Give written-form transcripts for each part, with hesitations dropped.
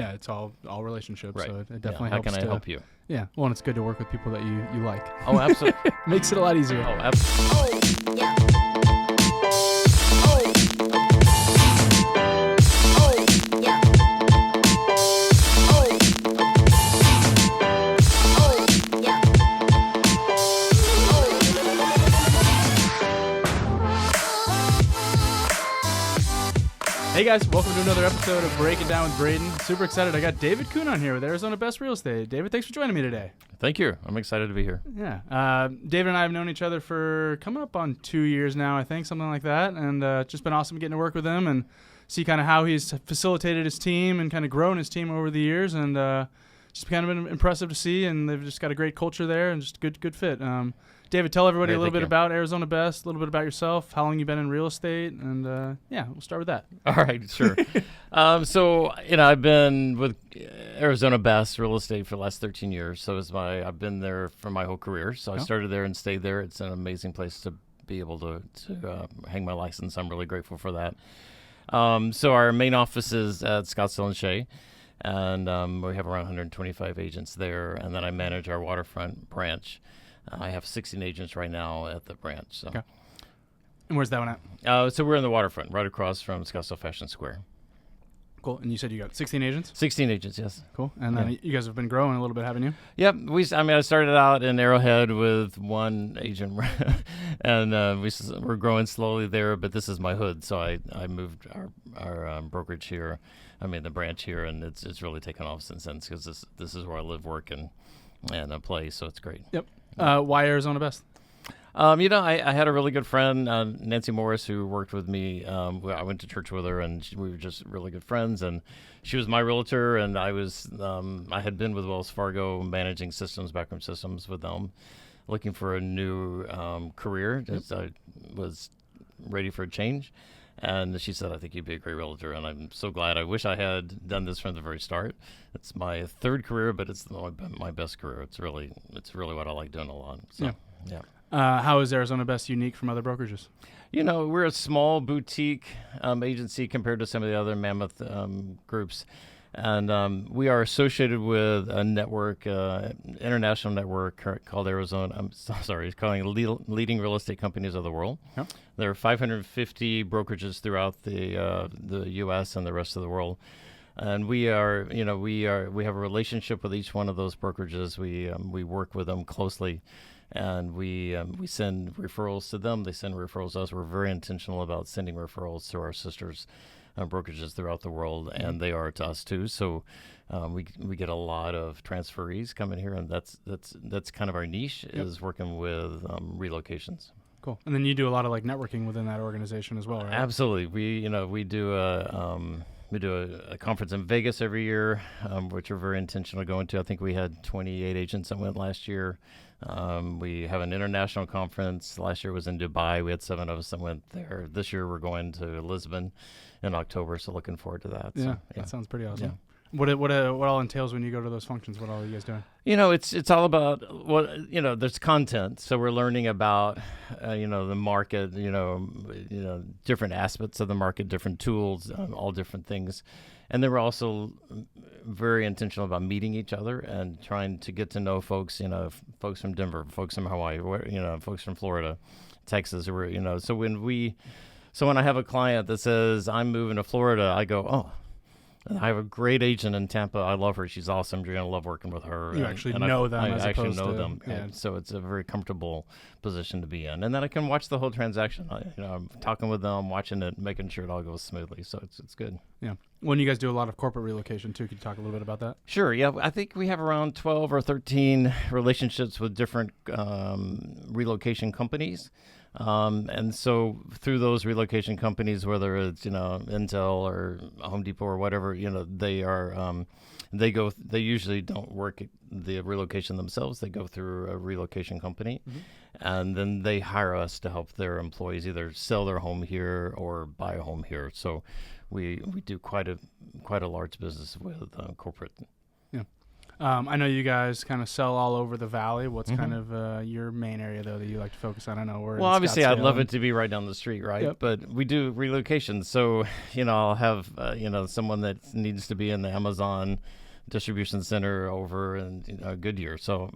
Yeah, it's all relationships, Right. so it definitely How helps. can I help you? Yeah, well, and it's good to work with people that you like. Oh, absolutely. Makes it a lot easier. Oh, absolutely. Hey guys, welcome to another episode of Break It Down with Braydon. Super excited. I got David Kuhn on here with Arizonabest Real Estate. David, thanks for joining me today. Thank you. I'm excited to be here. Yeah. David and I have known each other for coming up on 2 years now, I think, something like that. And just been awesome getting to work with him and see kind of how he's facilitated his team and kind of grown his team over the years. And just kind of been impressive to see. And they've just got a great culture there and just good fit. David, tell everybody a little bit about Arizonabest, a little bit about yourself, how long you've been in real estate, and yeah, we'll start with that. All right, sure. So, I've been with Arizonabest Real Estate for the last 13 years. So I've been there for my whole career. So I started there and stayed there. It's an amazing place to be able to hang my license. I'm really grateful for that. So our main office is at Scottsdale and Shay, and we have around 125 agents there. And then I manage our Waterfront branch. I have 16 agents right now at the branch. So. Okay. And where's that one at? So we're in the Waterfront, right across from Scottsdale Fashion Square. Cool. And you said you got 16 agents? 16 agents, yes. Cool. And then you guys have been growing a little bit, haven't you? Yep. I started out in Arrowhead with one agent, and we're growing slowly there, but this is my hood. So I moved our brokerage here, the branch here, and it's really taken off since then because this is where I live, work, and play, so it's great. Yep. Why Arizonabest? I had a really good friend, Nancy Morris, who worked with me. I went to church with her, and we were just really good friends. And she was my realtor, and I had been with Wells Fargo managing backroom systems with them, looking for a new career. Yep. I was ready for a change. And she said, I think you'd be a great realtor. And I'm so glad. I wish I had done this from the very start. It's my third career, but it's my best career. It's really what I like doing a lot. So, yeah. How is Arizonabest unique from other brokerages? We're a small boutique agency compared to some of the other mammoth groups. And we are associated with a network, international network called Arizona. It's calling leading real estate companies of the world. Yep. There are 550 brokerages throughout the U.S. and the rest of the world. And we have a relationship with each one of those brokerages. We work with them closely, and we send referrals to them. They send referrals to us. We're very intentional about sending referrals to our sisters brokerages throughout the world, and they are to us too. So we get a lot of transferees coming here, and that's kind of our niche. Yep. Is working with relocations. Cool. And then you do a lot of networking within that organization as well, right? Absolutely. We do a conference in Vegas every year, which we're very intentional going to. I think we had 28 agents that went last year. We have an international conference. Last year was in Dubai. We had 7 of us that went there. This year we're going to Lisbon in October, so looking forward to that. Yeah, So, that sounds pretty awesome. Yeah. What all entails when you go to those functions? What all are you guys doing? It's all about there's content. So we're learning about the market, different aspects of the market, different tools, all different things. And then we're also very intentional about meeting each other and trying to get to know folks, folks from Denver, folks from Hawaii, folks from Florida, Texas, So when I have a client that says, I'm moving to Florida, I go, oh, I have a great agent in Tampa. I love her. She's awesome. You're going to love working with her. You actually know them as opposed to... them. Yeah. And so it's a very comfortable position to be in. And then I can watch the whole transaction. I'm talking with them, watching it, making sure it all goes smoothly. So it's good. Yeah. When you guys do a lot of corporate relocation too, could you talk a little bit about that? Sure. Yeah. I think we have around 12 or 13 relationships with different relocation companies. And so through those relocation companies, whether it's, Intel or Home Depot or whatever, they usually don't work the relocation themselves. They go through a relocation company, and then they hire us to help their employees either sell their home here or buy a home here. So we do quite a large business with corporate. Yeah. I know you guys kind of sell all over the valley. What's kind of your main area, though, that you like to focus on? I know we're Well, in obviously, I'd love Scottsdale it to be right down the street, right? Yep. But we do relocations. So, I'll have, someone that needs to be in the Amazon distribution center over in Goodyear. So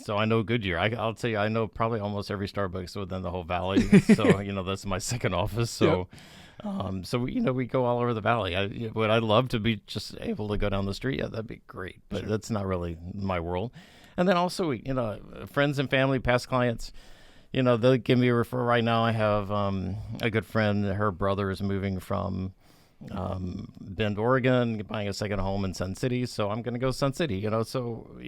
I know Goodyear. I'll tell you, I know probably almost every Starbucks within the whole valley. So, that's my second office. So. Yep. So we go all over the valley. Would I love to be just able to go down the street? Yeah, that'd be great. But Sure. that's not really my world. And then also, friends and family, past clients, they'll give me a referral. Right now, I have a good friend. Her brother is moving from Bend, Oregon, buying a second home in Sun City. So I'm going to go Sun City. So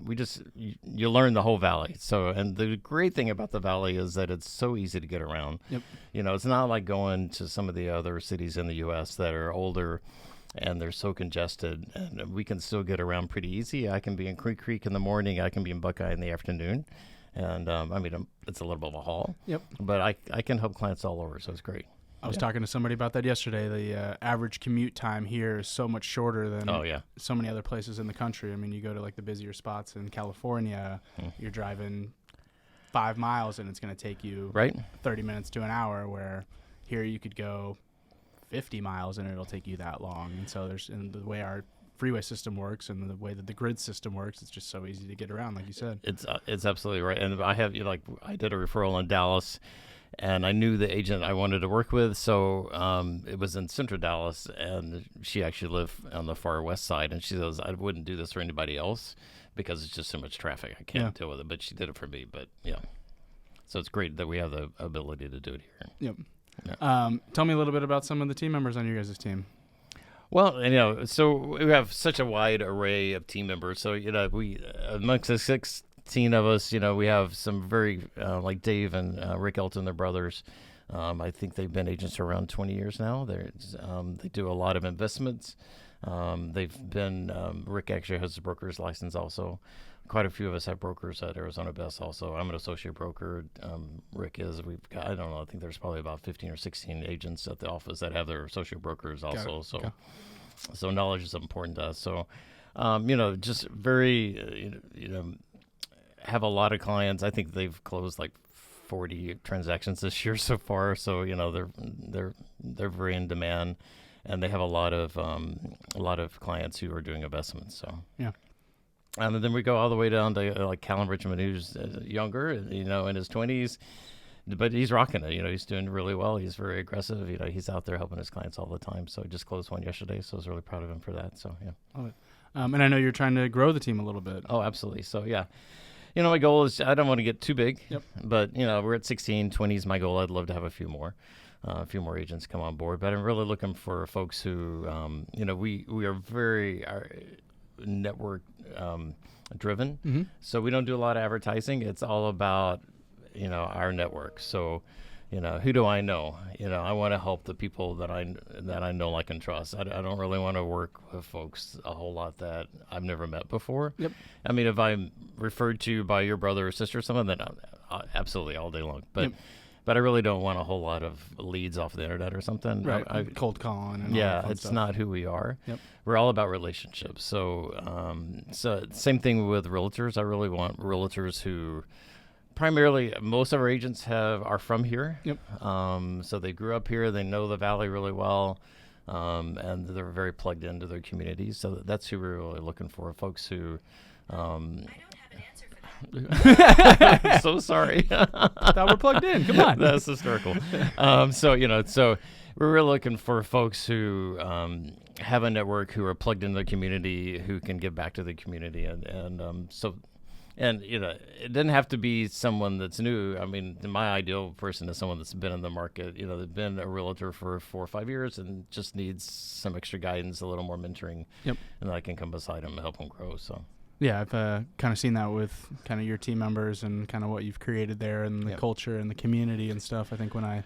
we just you learn the whole valley. So, and the great thing about the valley is that it's so easy to get around. Yep. It's not like going to some of the other cities in the U.S. that are older and they're so congested, and we can still get around pretty easy. I can be in Creek in the morning. I can be in Buckeye in the afternoon. And it's a little bit of a haul. Yep. But I can help clients all over, so it's great. I was talking to somebody about that yesterday. The average commute time here is so much shorter than so many other places in the country. I mean, you go to like the busier spots in California, you're driving 5 miles and it's going to take you 30 minutes to an hour, where here you could go 50 miles and it'll take you that long. And so and the way our freeway system works and the way that the grid system works, it's just so easy to get around, like you said. It's absolutely right. And I have I did a referral in Dallas, and I knew the agent I wanted to work with, so it was in Central Dallas, and she actually lived on the far west side, and she says, I wouldn't do this for anybody else because it's just so much traffic. I can't deal with it, but she did it for me. But so it's great that we have the ability to do it here. Yep. Yeah. Tell me a little bit about some of the team members on your guys' team. Well, so we have such a wide array of team members. So, we, amongst the 16 of us, we have some very, like Dave and Rick Elton, their brothers. I think they've been agents for around 20 years now. They do a lot of investments. They've been, Rick actually has a broker's license also. Quite a few of us have brokers at Arizonabest also. I'm an associate broker. Rick is. We've got, I don't know, I think there's probably about 15 or 16 agents at the office that have their associate brokers also. So knowledge is important to us. So, just very, have a lot of clients. I think they've closed like 40 transactions this year so far. So, they're very in demand, and they have a lot of clients who are doing investments. So, yeah. And then we go all the way down to like Callum Richmond, who's younger, in his 20s, but he's rocking it. He's doing really well. He's very aggressive. He's out there helping his clients all the time. So I just closed one yesterday, so I was really proud of him for that. So, yeah. Love it. And I know you're trying to grow the team a little bit. Oh, absolutely. So, yeah. My goal is I don't want to get too big, but, we're at 16, 20 is my goal. I'd love to have a few more agents come on board. But I'm really looking for folks who, we are very network driven. So we don't do a lot of advertising. It's all about, our network. So, who do I know? I want to help the people that I know, like, and trust. I don't really want to work with folks a whole lot that I've never met before. Yep. I mean, if I'm referred to by your brother or sister or someone, then absolutely all day long. But But I really don't want a whole lot of leads off the internet or something. Right, cold calling. And yeah, all that it's stuff. not who we are. Yep. We're all about relationships. So, same thing with realtors. I really want realtors who, primarily, most of our agents are from here. Yep. So they grew up here. They know the valley really well, and they're very plugged into their communities. So that's who we're really looking for. Folks who. I don't have an answer for that. So sorry. Thought we're plugged in. Come on. That's historical. So we're really looking for folks who have a network, who are plugged into the community, who can give back to the community, and it doesn't have to be someone that's new. I mean, my ideal person is someone that's been in the market. They've been a realtor for 4 or 5 years and just needs some extra guidance, a little more mentoring. Yep. And I can come beside them and help them grow. So. Yeah, I've kind of seen that with kind of your team members and kind of what you've created there and the culture and the community and stuff. I think when I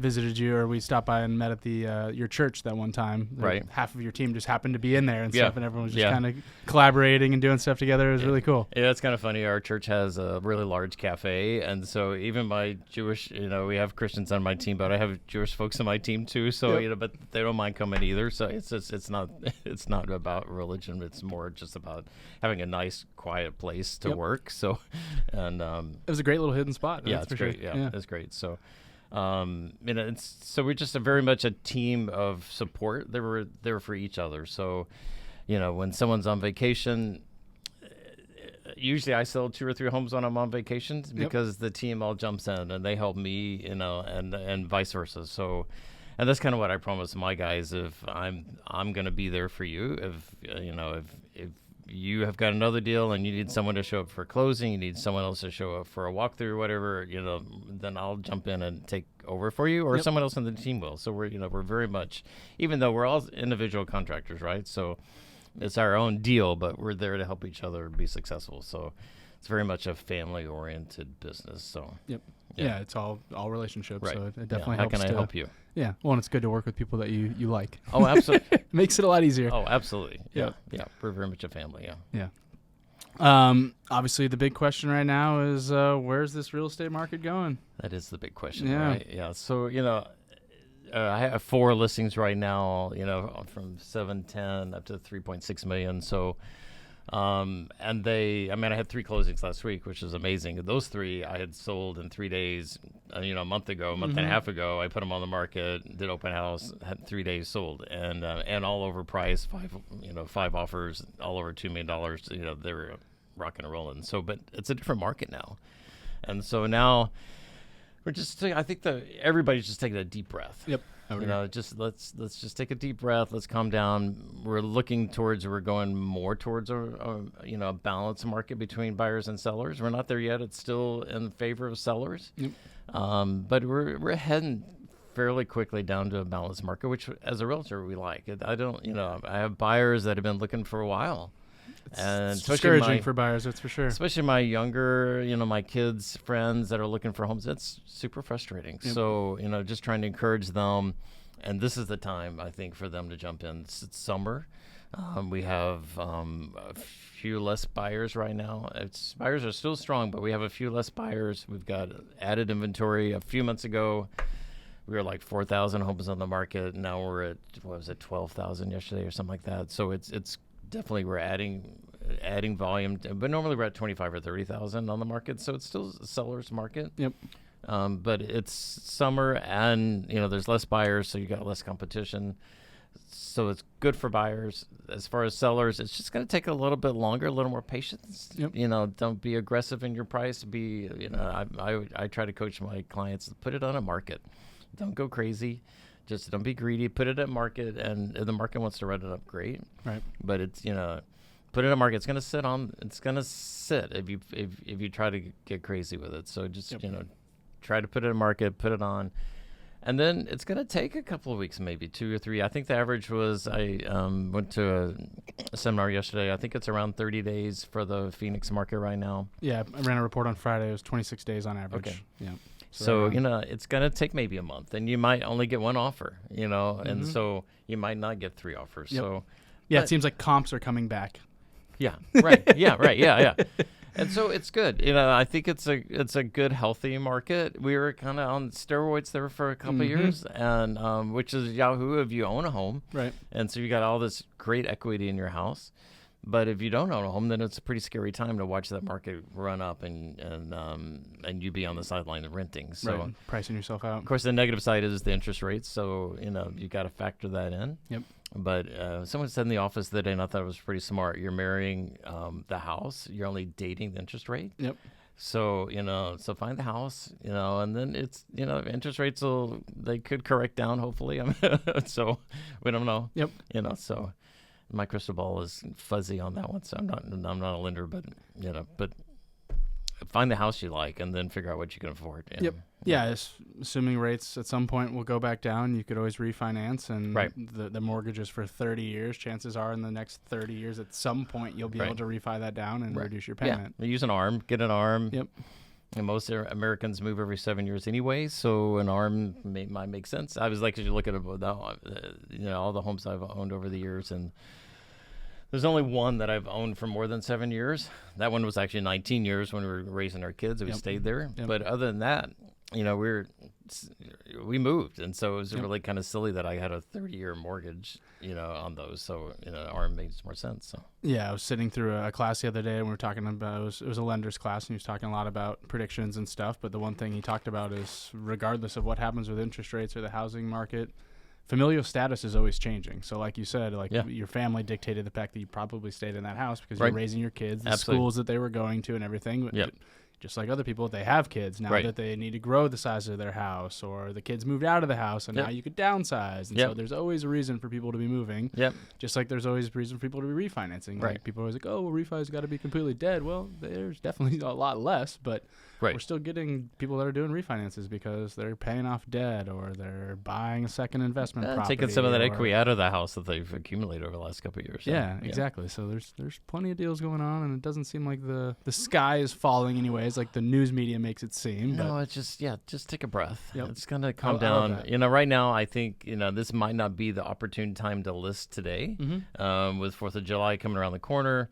visited you, or we stopped by and met at the your church that one time. Right. Half of your team just happened to be in there and Yeah. stuff, and everyone was just Yeah. kind of collaborating and doing stuff together. It was really cool. Yeah, it's kind of funny. Our church has a really large cafe, and so even my Jewish, we have Christians on my team, but I have Jewish folks on my team too. So Yep. but they don't mind coming either. So it's not it's not about religion. It's more just about having a nice, quiet place to Yep. work. So, and It was a great little hidden spot. yeah, that's it's for great. Sure. Yeah, it's great. So, so we're just very much a team of support. They were there for each other. So, when someone's on vacation, usually I sell 2 or 3 homes when I'm on vacation because the team all jumps in and they help me, and vice versa. So, and that's kind of what I promise my guys. If I'm going to be there for you, if you have got another deal and you need someone to show up for closing, you need someone else to show up for a walkthrough, whatever, then I'll jump in and take over for you, or Yep. someone else on the team will. So we're very much, even though we're all individual contractors, right? So it's our own deal, but we're there to help each other be successful. So it's very much a family-oriented business. So Yep. Yeah. Yeah, it's all relationships. right, So it Yeah. definitely How helps. can I to- help you? Yeah. Well, and it's good to work with people that you like. Oh, absolutely. Makes it a lot easier. Oh, absolutely. Yeah. Yeah. We're very much a family. Yeah. Yeah. Obviously, the big question right now is where's this real estate market going? That is the big question, Yeah. right? Yeah. So, I have 4 listings right now, from 710 up to 3.6 million. So, and I had 3 closings last week, which is amazing. Those 3 I had sold in 3 days, a month ago, a month and a half ago. I put them on the market, did open house, had 3 days sold, and all over price, 5 offers, all over $2 million. They were rocking and rolling. So, but it's a different market now. And so now I think everybody's just taking a deep breath. Yep. Just let's just take a deep breath. Let's calm down. We're going more towards a balanced market between buyers and sellers. We're not there yet. It's still in favor of sellers. Yep. But we're heading fairly quickly down to a balanced market, which as a realtor we like. I have buyers that have been looking for a while. And It's especially discouraging for buyers, that's for sure. especially my younger, my kids' friends that are looking for homes. It's super frustrating. Yep. So, just trying to encourage them. And this is the time, I think, for them to jump in. It's summer. We have a few less buyers right now. Buyers are still strong, but we have a few less buyers. We've got added inventory. A few months ago, we were like 4,000 homes on the market. Now we're at, 12,000 yesterday or something like that. So it's definitely we're adding volume, but normally we're at 25 or 30,000 on the market, so it's still a seller's market. Yep. But it's summer, and there's less buyers, so you got less competition. So it's good for buyers. As far as sellers, it's just going to take a little bit longer, a little more patience. Yep. Don't be aggressive in your price. I try to coach my clients, put it on a market. Don't go crazy. Just don't be greedy. Put it at market, and if the market wants to run it up, great. Right. But it's put it at market. It's gonna sit on. It's gonna sit if you try to get crazy with it. So just Yep. Try to put it at market. Put it on, and then it's gonna take a couple of weeks, maybe 2 or 3. I think the average was I went to a seminar yesterday. I think it's around 30 days for the Phoenix market right now. Yeah, I ran a report on Friday. It was 26 days on average. Okay. Yeah. So, it's going to take maybe a month, and you might only get 1 offer, and so you might not get 3 offers. Yep. So, Yeah, but- it seems like comps are coming back. yeah, right. Yeah, right. Yeah. And so it's good. I think it's a good, healthy market. We were kind of on steroids there for a couple of years, and which is Yahoo if you own a home. Right. And so you got all this great equity in your house. But if you don't own a home, then it's a pretty scary time to watch that market run up and you be on the sideline of renting. So, right. Pricing yourself out. of course, the negative side is the interest rates. So, you got to factor that in. Yep. But someone said in the office the other day, and I thought it was pretty smart. You're marrying the house. You're only dating the interest rate. Yep. So, so find the house, and then it's, interest rates they could correct down, hopefully. So we don't know. Yep. So my crystal ball is fuzzy on that one, so I'm not a lender, but find the house you like and then figure out what you can afford. Yep. Yeah, assuming rates at some point will go back down, you could always refinance, and Right. the mortgage is for 30 years. Chances are in the next 30 years, at some point, you'll be able to refi that down and reduce your payment. Yeah, use an ARM, get an ARM. Yep. And most Americans move every 7 years anyway, so an ARM might make sense. I was like, as you look at all the homes I've owned over the years, and there's only one that I've owned for more than 7 years. That one was actually 19 years when we were raising our kids. We stayed there. Yep. But other than that, we moved. And so it was really kind of silly that I had a 30-year mortgage, on those. So, ARM makes more sense. So. Yeah, I was sitting through a class the other day, and we were talking about, it was a lender's class, and he was talking a lot about predictions and stuff. But the one thing he talked about is, regardless of what happens with interest rates or the housing market, familial status is always changing. So like you said, your family dictated the fact that you probably stayed in that house because you're raising your kids, the schools that they were going to and everything. Yep. Just like other people, they have kids now that they need to grow the size of their house, or the kids moved out of the house and now you could downsize. And so there's always a reason for people to be moving. Yep. Just like there's always a reason for people to be refinancing. Like people are always like, oh, well, refi's got to be completely dead. Well, there's definitely a lot less, but we're still getting people that are doing refinances because they're paying off debt, or they're buying a second investment property. Taking some of that equity out of the house that they've accumulated over the last couple of years. So, exactly. So there's plenty of deals going on, and it doesn't seem like the sky is falling anyways, like the news media makes it seem. No, it's just take a breath. Yep. It's going to calm down. Right now, I think, this might not be the opportune time to list today. Mm-hmm. With 4th of July coming around the corner.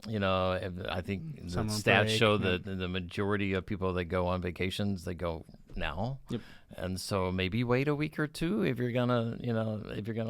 I think the stats show that the majority of people that go on vacations, they go now. Yep. And so maybe wait a week or two if you're gonna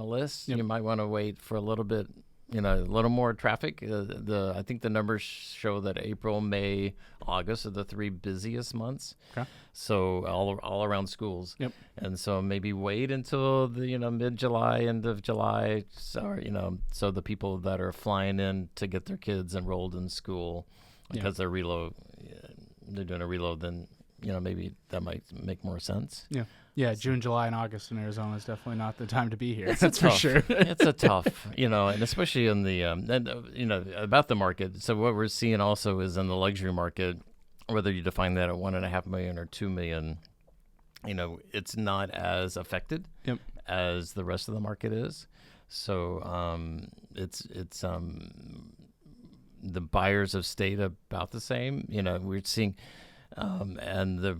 list. Yep. You might want to wait for a little bit, a little more traffic. I think the numbers show that April, May, August are the 3 busiest months. Okay. So all around schools. Yep. And so maybe wait until the mid-July, end of July, so the people that are flying in to get their kids enrolled in school because they're doing a reload, then maybe that might make more sense. Yeah. Yeah, June, July, and August in Arizona is definitely not the time to be here. That's for sure. It's a tough, and especially in the, about the market. So what we're seeing also is in the luxury market, whether you define that at $1.5 million or $2 million, it's not as affected as the rest of the market is. So it's the buyers have stayed about the same. We're seeing.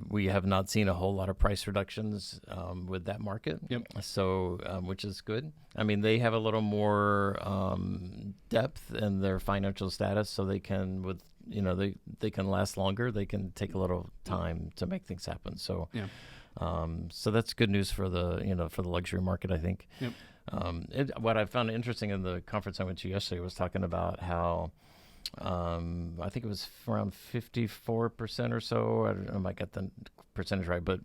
We have not seen a whole lot of price reductions with that market. Yep. So, which is good. I mean, they have a little more depth in their financial status, so they can, they can last longer. They can take a little time to make things happen. So, so that's good news for the for the luxury market, I think. Yep. What I found interesting in the conference I went to yesterday was talking about how. I think it was around 54% or so. I don't know if I got the percentage right, but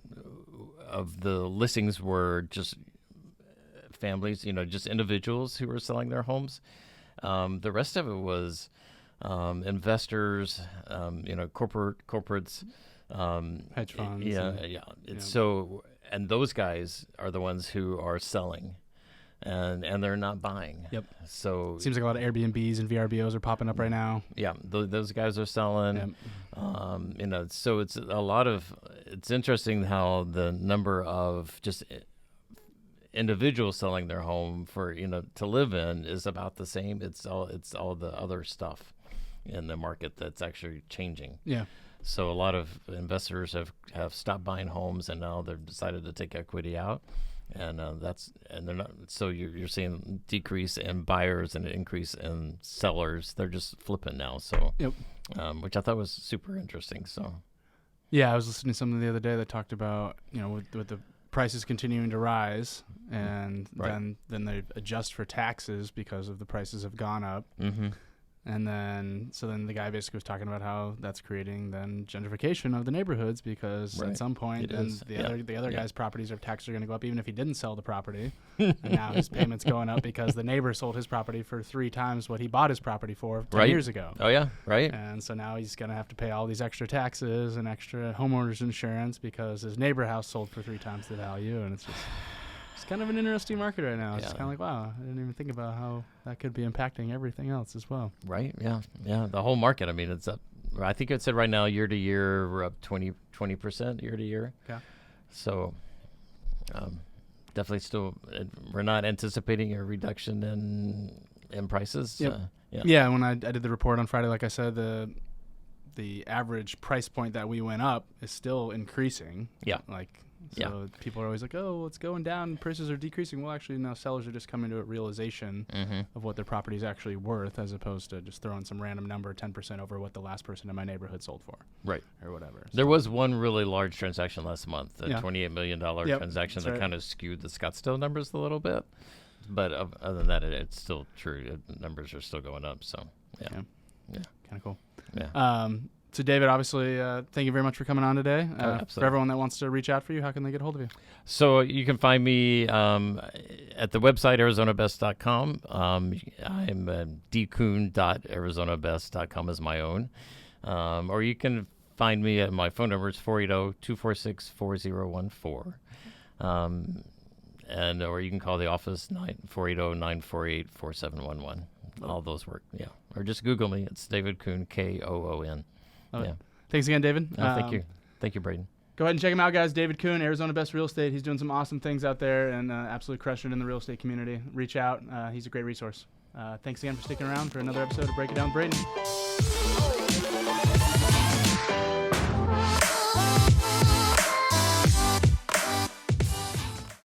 of the listings were just families, just individuals who were selling their homes. The rest of it was investors, corporates, hedge funds. So, and those guys are the ones who are selling. And they're not buying. Yep. So seems like a lot of Airbnbs and VRBOs are popping up right now. Yeah, those guys are selling. Yep. So it's a lot of. It's interesting how the number of just individuals selling their home for to live in is about the same. It's all the other stuff in the market that's actually changing. Yeah. So a lot of investors have stopped buying homes, and now they've decided to take equity out. And they're not. So you're seeing decrease in buyers and an increase in sellers. They're just flipping now. So, which I thought was super interesting. So, yeah, I was listening to something the other day that talked about with the prices continuing to rise, and then they adjust for taxes because of the prices have gone up. Mm-hmm. And then the guy basically was talking about how that's creating then gentrification of the neighborhoods because at some point the other guy's properties or taxes are going to go up even if he didn't sell the property. And now his payment's going up because the neighbor sold his property for 3 times what he bought his property for 10 years ago. Oh, yeah, right. And so now he's going to have to pay all these extra taxes and extra homeowner's insurance because his neighbor house sold for 3 times the value. And it's just... It's kind of an interesting market right now. It's just kind of like, wow, I didn't even think about how that could be impacting everything else as well. Right, yeah. The whole market, I mean, it's up. I think it said right now, year to year, we're up 20% year to year. Okay. So definitely still, we're not anticipating a reduction in prices. Yep. Yeah, when I did the report on Friday, like I said, the average price point that we went up is still increasing. Yeah. So people are always like, oh, well, it's going down, prices are decreasing. Well, actually, now sellers are just coming to a realization of what their property is actually worth, as opposed to just throwing some random number 10% over what the last person in my neighborhood sold for. Right. Or whatever. There was one really large transaction last month, a $28 million Yep, transaction that's that kind of skewed the Scottsdale numbers a little bit. But other than that, it's still true. The numbers are still going up. So, yeah. Kind of cool. Yeah. So, David, obviously, thank you very much for coming on today. Absolutely. For everyone that wants to reach out for you, how can they get a hold of you? So you can find me at the website, Arizonabest.com. I'm dcoon.arizonabest.com is my own. Or you can find me at my phone number. It's 480-246-4014. Or you can call the office 480-948-4711. All those work, yeah. Or just Google me. It's David Coon, Koon. Yeah. Thanks again, David. Thank you. Thank you, Braydon. Go ahead and check him out, guys. David Coon, Arizonabest Real Estate. He's doing some awesome things out there and absolutely crushing it in the real estate community. Reach out. He's a great resource. Thanks again for sticking around for another episode of Break It Down with Braydon.